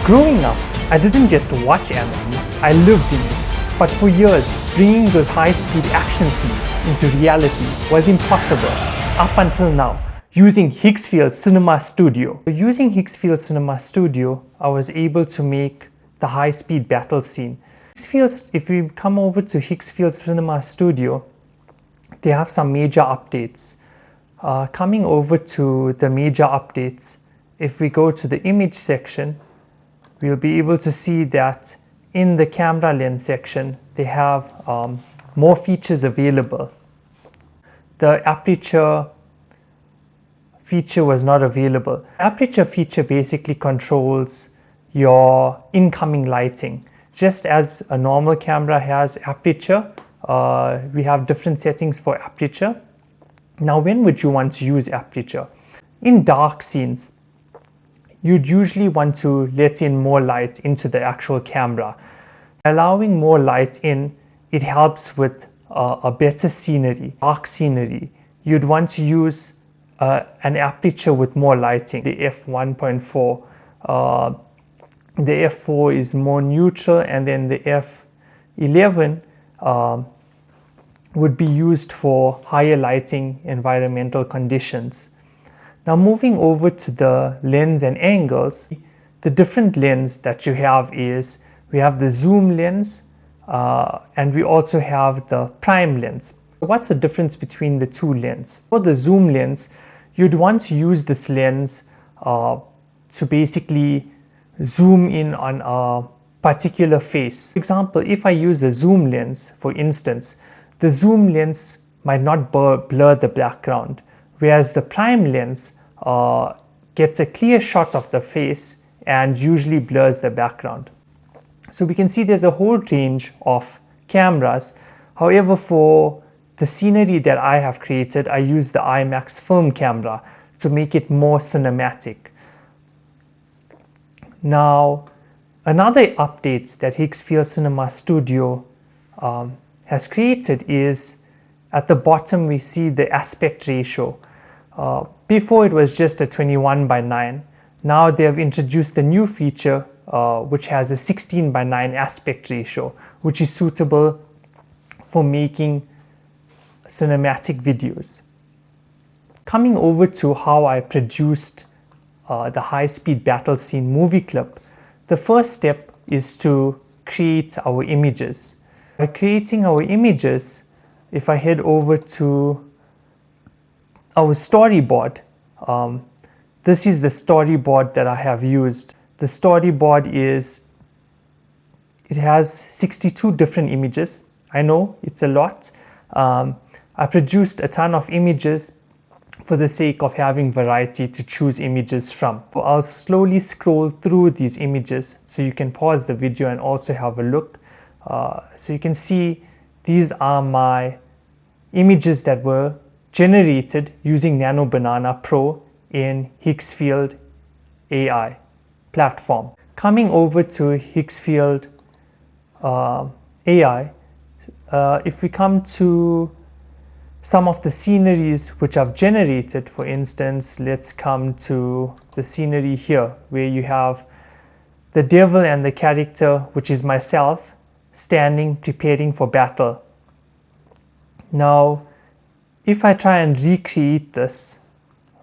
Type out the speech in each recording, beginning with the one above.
Growing up, I didn't just watch anime, I lived in it. But for years, bringing those high-speed action scenes into reality was impossible, up until now, using Higgsfield Cinema Studio. Using Higgsfield Cinema Studio, I was able to make the high-speed battle scene. If we come over to Higgsfield Cinema Studio, they have some major updates. Coming over to the major updates, if we go to the image section, we'll be able to see that in the camera lens section, they have more features available. The aperture feature was not available. Aperture feature basically controls your incoming lighting. Just as a normal camera has aperture, we have different settings for aperture. Now, when would you want to use aperture? In dark scenes, you'd usually want to let in more light into the actual camera. Allowing more light in, it helps with a better scenery, dark scenery. You'd want to use an aperture with more lighting, the f1.4. The f4 is more neutral, and then the f11 would be used for higher lighting environmental conditions. Now, moving over to the lens and angles, the different lens that you have is, we have the zoom lens and we also have the prime lens. What's the difference between the two lenses? For the zoom lens, you'd want to use this lens to basically zoom in on a particular face. For example, if I use a zoom lens, for instance, the zoom lens might not blur the background, whereas the prime lens gets a clear shot of the face and usually blurs the background. So we can see there's a whole range of cameras. However, for the scenery that I have created, I use the IMAX film camera to make it more cinematic. Now, another update that Higgsfield Cinema Studio has created is, at the bottom we see the aspect ratio. Before it was just a 21:9. Now they have introduced a new feature which has a 16:9 aspect ratio, which is suitable for making cinematic videos. Coming over to how I produced the high-speed battle scene movie clip, the first step is to create our images. By creating our images, if I head over to our storyboard, this is the storyboard that I have used. The storyboard it has 62 different images. I know it's a lot. I produced a ton of images for the sake of having variety to choose images from. I'll slowly scroll through these images, so you can pause the video and also have a look. So you can see these are my images that were generated using Nano Banana Pro in Higgsfield AI platform. Coming over to Higgsfield AI, if we come to some of the sceneries which I've generated, for instance, let's come to the scenery here where you have the devil and the character, which is myself, standing preparing for battle. Now, if I try and recreate this,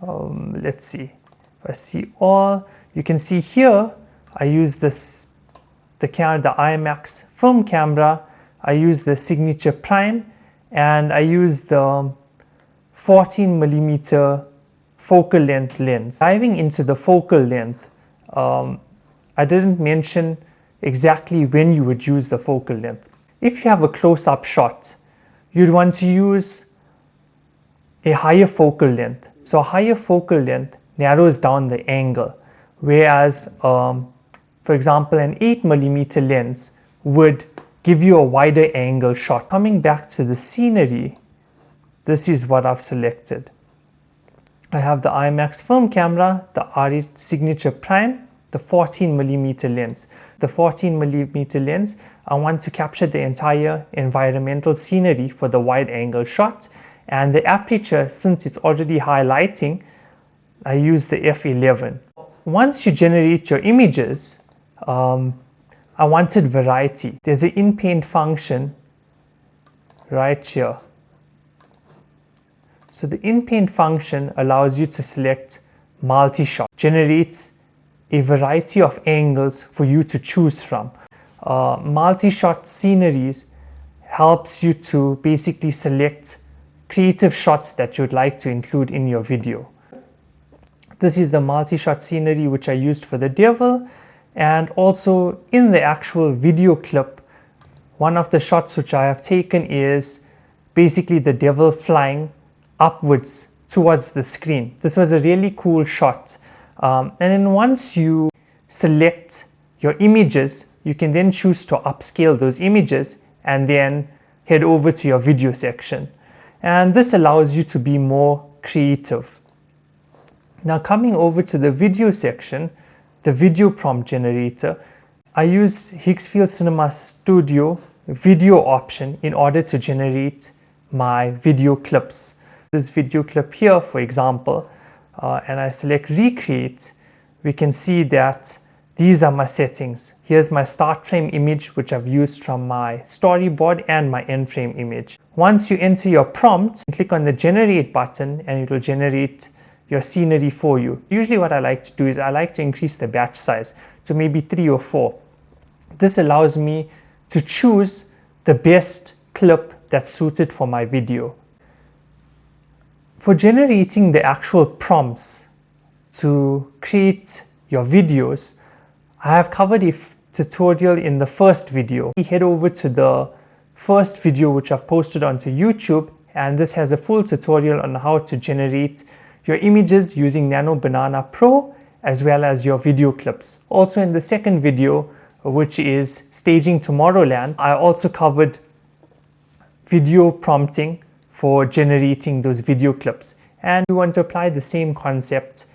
let's see, if I see all, you can see here I use the IMAX film camera, I use the signature prime, and I use the 14mm focal length lens. Diving into the focal length, I didn't mention exactly when you would use the focal length. If you have a close-up shot, you'd want to use a higher focal length. So a higher focal length narrows down the angle, whereas for example, an 8mm lens would give you a wider angle shot. Coming back to the scenery, this is what I've selected. I have the IMAX film camera, the R8 signature prime, the 14mm lens. The 14mm lens, I want to capture the entire environmental scenery for the wide angle shot, and the aperture, since it's already highlighting, I use the f11. Once you generate your images, I wanted variety. There's an in-paint function right here. So the in-paint function allows you to select multi-shot, generates a variety of angles for you to choose from. Multi-shot sceneries helps you to basically select creative shots that you'd like to include in your video. This is the multi-shot scenery which I used for the devil, and also in the actual video clip, one of the shots which I have taken is basically the devil flying upwards towards the screen. This was a really cool shot. And then once you select your images, you can then choose to upscale those images and then head over to your video section. And this allows you to be more creative. Now coming over to the video section, the video prompt generator, I use Higgsfield Cinema Studio video option in order to generate my video clips. This video clip here, for example, and I select recreate, we can see that these are my settings. Here's my start frame image, which I've used from my storyboard, and my end frame image. Once you enter your prompt, click on the generate button and it will generate your scenery for you. Usually what I like to do is I like to increase the batch size to maybe 3 or 4. This allows me to choose the best clip that's suited for my video. For generating the actual prompts to create your videos, I have covered a tutorial in the first video. Head over to the first video which I've posted onto YouTube, and this has a full tutorial on how to generate your images using Nano Banana Pro as well as your video clips. Also in the second video, which is Staging Tomorrowland, I also covered video prompting for generating those video clips, and you want to apply the same concept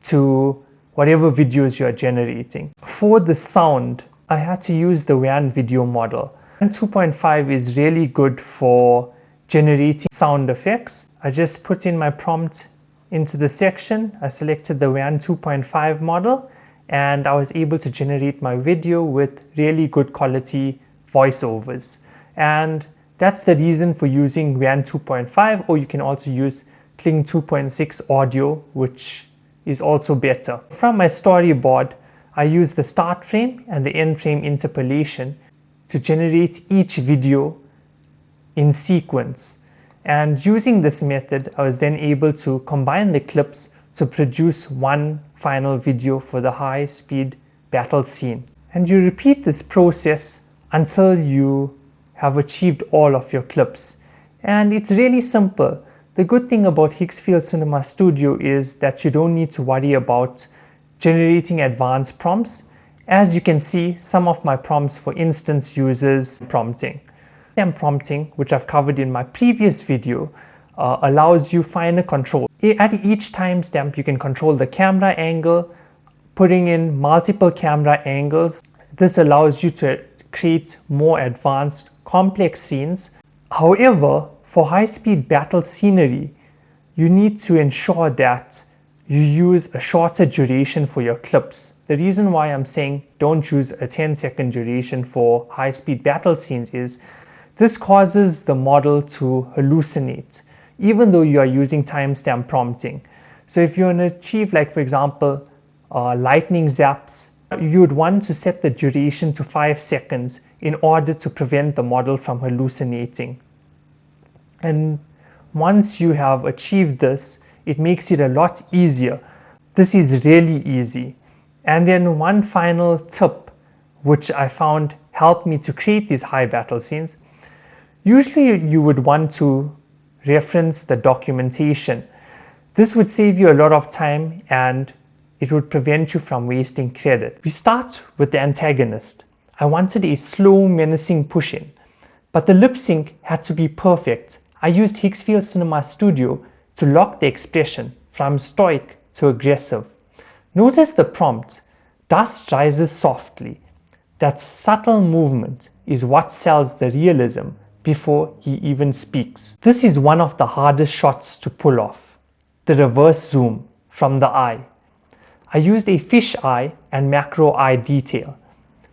to whatever videos you are generating. For the sound, I had to use the WAN video model. WAN 2.5 is really good for generating sound effects. I just put in my prompt into the section, I selected the WAN 2.5 model, and I was able to generate my video with really good quality voiceovers. And that's the reason for using WAN 2.5, or you can also use Kling 2.6 audio, which is also better. From my storyboard, I use the start frame and the end frame interpolation to generate each video in sequence. And using this method, I was then able to combine the clips to produce one final video for the high-speed battle scene. And you repeat this process until you have achieved all of your clips. And it's really simple. The good thing about Higgsfield Cinema Studio is that you don't need to worry about generating advanced prompts. As you can see, some of my prompts, for instance, uses prompting. Prompting, which I've covered in my previous video, allows you finer control. At each timestamp, you can control the camera angle, putting in multiple camera angles. This allows you to create more advanced, complex scenes. However, for high-speed battle scenery, you need to ensure that you use a shorter duration for your clips. The reason why I'm saying don't use a 10-second duration for high-speed battle scenes is this causes the model to hallucinate, even though you are using timestamp prompting. So if you want to achieve, like for example, lightning zaps, you would want to set the duration to 5 seconds in order to prevent the model from hallucinating. And once you have achieved this, it makes it a lot easier. This is really easy. And then one final tip, which I found helped me to create these high battle scenes. Usually you would want to reference the documentation. This would save you a lot of time and it would prevent you from wasting credit. We start with the antagonist. I wanted a slow, menacing push-in, but the lip sync had to be perfect. I used Higgsfield Cinema Studio to lock the expression from stoic to aggressive. Notice the prompt, dust rises softly. That subtle movement is what sells the realism before he even speaks. This is one of the hardest shots to pull off, the reverse zoom from the eye. I used a fish eye and macro eye detail.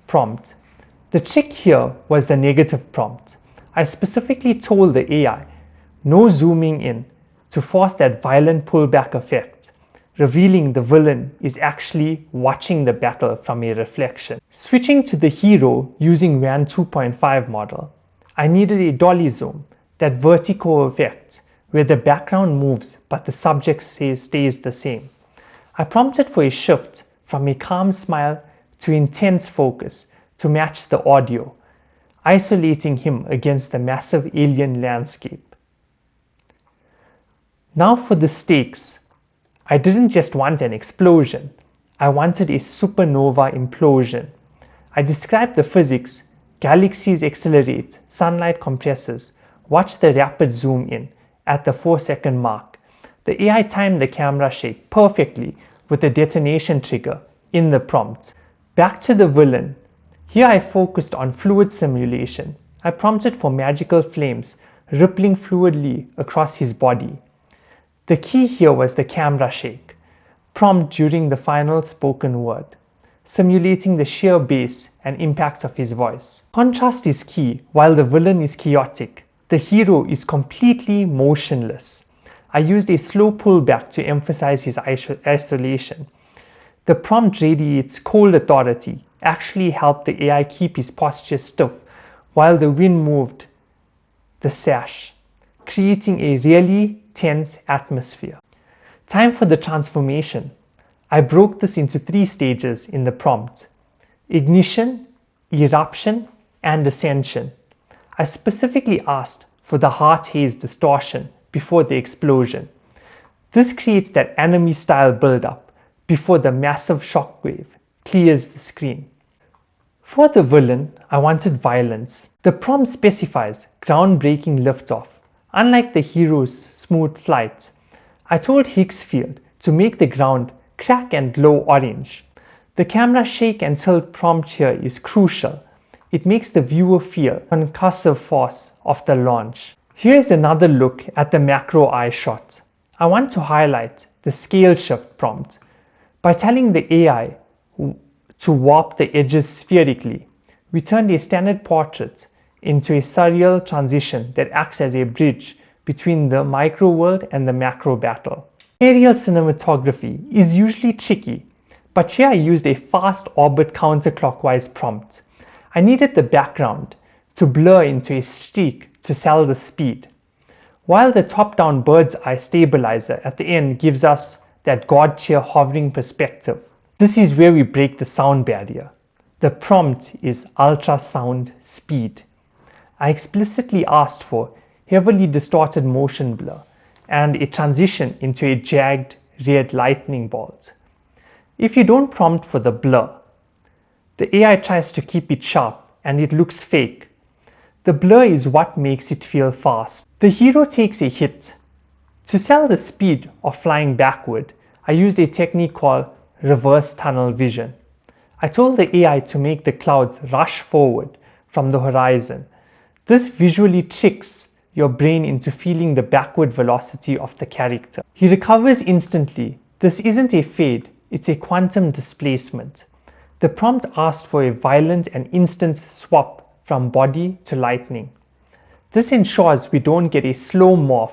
prompt. The trick here was the negative prompt. I specifically told the AI, no zooming in, to force that violent pullback effect, revealing the villain is actually watching the battle from a reflection. Switching to the hero using WAN 2.5 model, I needed a dolly zoom, that vertical effect where the background moves but the subject stays the same. I prompted for a shift from a calm smile to intense focus to match the audio, isolating him against the massive alien landscape. Now for the stakes. I didn't just want an explosion, I wanted a supernova implosion. I described the physics: galaxies accelerate, sunlight compresses, watch the rapid zoom in at the 4-second mark. The AI timed the camera shake perfectly with the detonation trigger in the prompt. Back to the villain. Here I focused on fluid simulation. I prompted for magical flames rippling fluidly across his body. The key here was the camera shake, prompt during the final spoken word, simulating the sheer bass and impact of his voice. Contrast is key. While the villain is chaotic, the hero is completely motionless. I used a slow pullback to emphasize his isolation. The prompt radiates cold authority, actually helped the AI keep his posture stiff while the wind moved the sash, creating a really tense atmosphere. Time for the transformation. I broke this into 3 stages in the prompt: ignition, eruption, and ascension. I specifically asked for the heart haze distortion before the explosion. This creates that anime-style build-up before the massive shockwave clears the screen. For the villain, I wanted violence. The prompt specifies groundbreaking liftoff. Unlike the hero's smooth flight, I told Higgsfield to make the ground crack and glow orange. The camera shake and tilt prompt here is crucial. It makes the viewer feel concussive force of the launch. Here's another look at the macro eye shot. I want to highlight the scale shift prompt. By telling the AI to warp the edges spherically, we turned a standard portrait into a surreal transition that acts as a bridge between the micro world and the macro battle. Aerial cinematography is usually tricky, but here I used a fast orbit counterclockwise prompt. I needed the background to blur into a streak to sell the speed, while the top-down bird's eye stabilizer at the end gives us that god-tier hovering perspective. This is where we break the sound barrier. The prompt is ultrasound speed. I explicitly asked for heavily distorted motion blur and a transition into a jagged red lightning bolt. If you don't prompt for the blur, the AI tries to keep it sharp and it looks fake. The blur is what makes it feel fast. The hero takes a hit. To sell the speed of flying backward, I used a technique called reverse tunnel vision. I told the AI to make the clouds rush forward from the horizon. This visually tricks your brain into feeling the backward velocity of the character. He recovers instantly. This isn't a fade, it's a quantum displacement. The prompt asked for a violent and instant swap from body to lightning. This ensures we don't get a slow morph,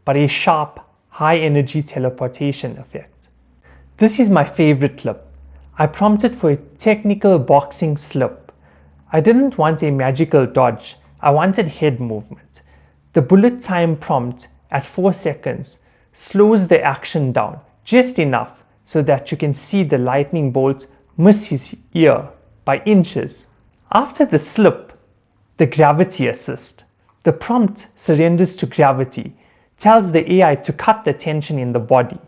but a sharp, high-energy teleportation effect. This is my favorite clip. I prompted for a technical boxing slip. I didn't want a magical dodge, I wanted head movement. The bullet time prompt at 4 seconds slows the action down just enough so that you can see the lightning bolt miss his ear by inches. After the slip, the gravity assist. The prompt surrenders to gravity, tells the AI to cut the tension in the body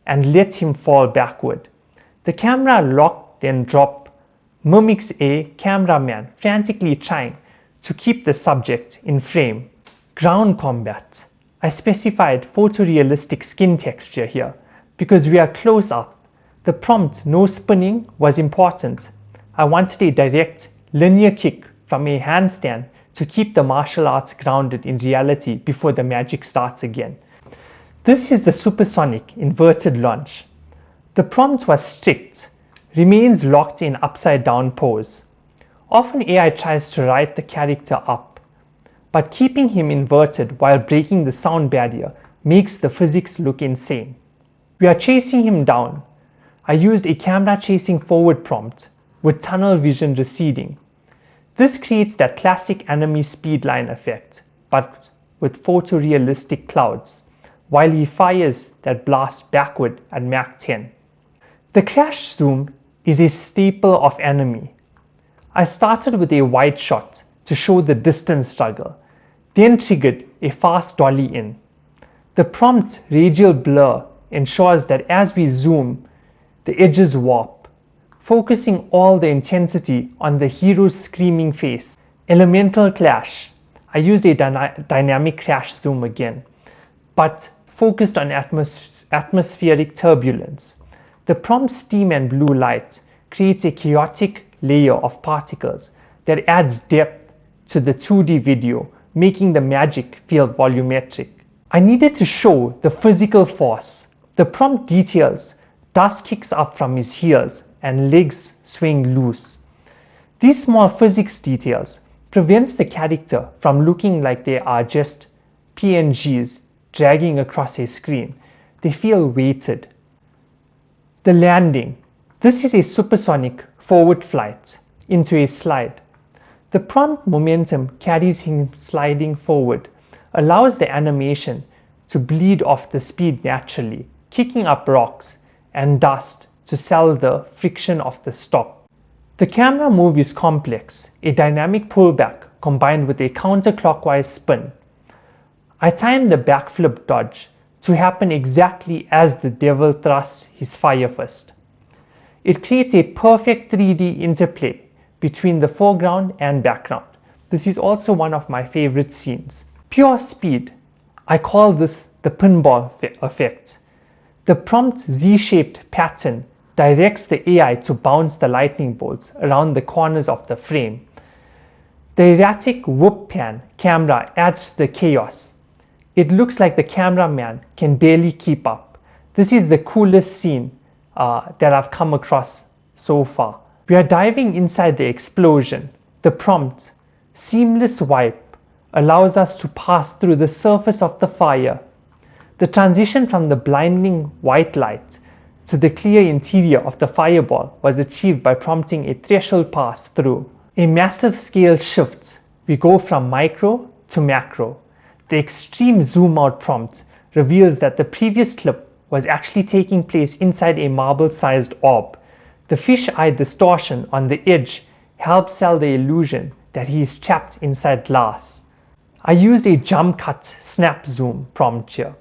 and let him fall backward. The camera lock then drop mimics a cameraman frantically trying to keep the subject in frame. Ground combat. I specified photorealistic skin texture here because we are close up. The prompt no spinning was important. I wanted a direct linear kick from a handstand to keep the martial arts grounded in reality before the magic starts again. This is the supersonic inverted launch. The prompt was strict, remains locked in upside down pose. Often AI tries to write the character up, but keeping him inverted while breaking the sound barrier makes the physics look insane. We are chasing him down. I used a camera chasing forward prompt with tunnel vision receding. This creates that classic enemy speed line effect, but with photorealistic clouds, while he fires that blast backward at Mach 10. The crash zoom is a staple of enemy. I started with a wide shot to show the distance struggle, then triggered a fast dolly in. The prompt radial blur ensures that as we zoom, the edges warp, focusing all the intensity on the hero's screaming face. Elemental clash. I used a dynamic crash zoom again, but focused on atmospheric turbulence. The prompt steam and blue light creates a chaotic layer of particles that adds depth to the 2D video, making the magic feel volumetric. I needed to show the physical force. The prompt details dust kicks up from his heels and legs swing loose. These small physics details prevents the character from looking like they are just PNGs dragging across a screen. They feel weighted. The landing. This is a supersonic forward flight into a slide. The prompt momentum carries him sliding forward, allows the animation to bleed off the speed naturally, kicking up rocks and dust to sell the friction of the stop. The camera move is complex, a dynamic pullback combined with a counterclockwise spin. I timed the backflip dodge to happen exactly as the devil thrusts his fire fist. It creates a perfect 3D interplay between the foreground and background. This is also one of my favorite scenes. Pure speed. I call this the pinball effect. The prompt Z-shaped pattern directs the AI to bounce the lightning bolts around the corners of the frame. The erratic whoop pan camera adds to the chaos. It looks like the cameraman can barely keep up. This is the coolest scene that I've come across so far. We are diving inside the explosion. The prompt, seamless wipe, allows us to pass through the surface of the fire. The transition from the blinding white light to the clear interior of the fireball was achieved by prompting a threshold pass through. A massive scale shift. We go from micro to macro. The extreme zoom out prompt reveals that the previous clip was actually taking place inside a marble-sized orb. The fish-eye distortion on the edge helps sell the illusion that he is trapped inside glass. I used a jump cut snap zoom prompt here.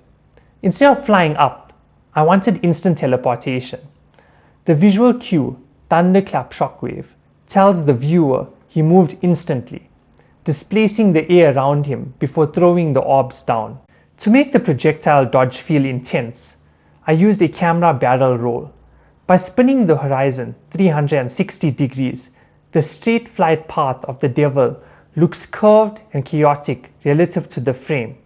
Instead of flying up, I wanted instant teleportation. The visual cue, thunderclap shockwave, tells the viewer he moved instantly, displacing the air around him before throwing the orbs down. To make the projectile dodge feel intense, I used a camera barrel roll. By spinning the horizon 360 degrees, the straight flight path of the devil looks curved and chaotic relative to the frame.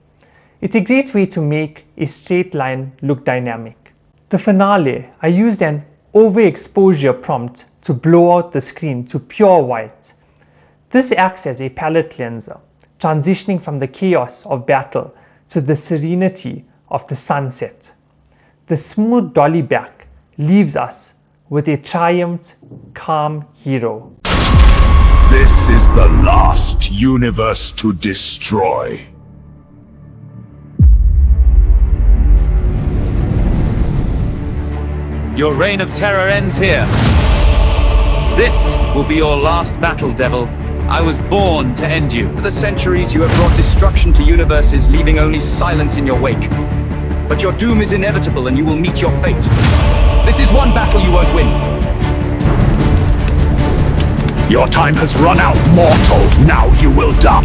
It's a great way to make a straight line look dynamic. The finale, I used an overexposure prompt to blow out the screen to pure white. This acts as a palette cleanser, transitioning from the chaos of battle to the serenity of the sunset. The smooth dolly back leaves us with a triumphant, calm hero. This is the last universe to destroy. Your reign of terror ends here. This will be your last battle, Devil. I was born to end you. For the centuries, you have brought destruction to universes, leaving only silence in your wake. But your doom is inevitable, and you will meet your fate. This is one battle you won't win. Your time has run out, mortal. Now you will die.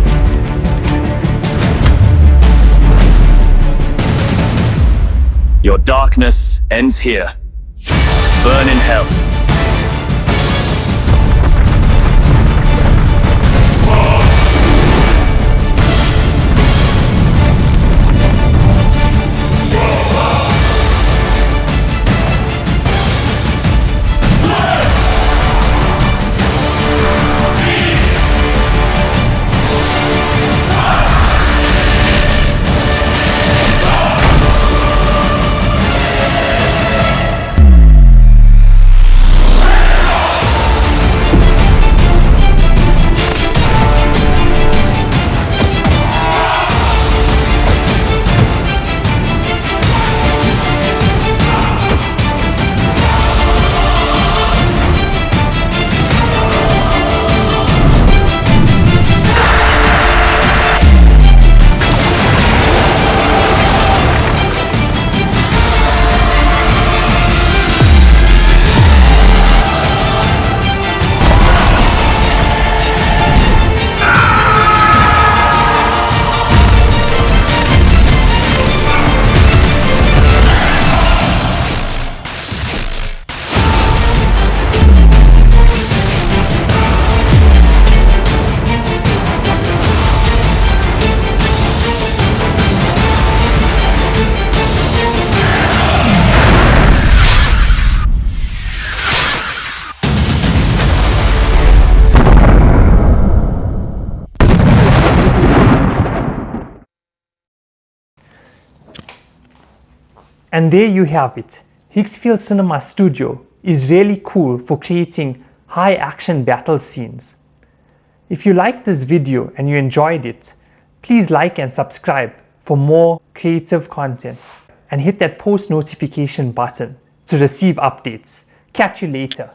Your darkness ends here. Burn in hell. And there you have it. Higgsfield Cinema Studio is really cool for creating high action battle scenes. If you liked this video and you enjoyed it, please like and subscribe for more creative content and hit that post notification button to receive updates. Catch you later.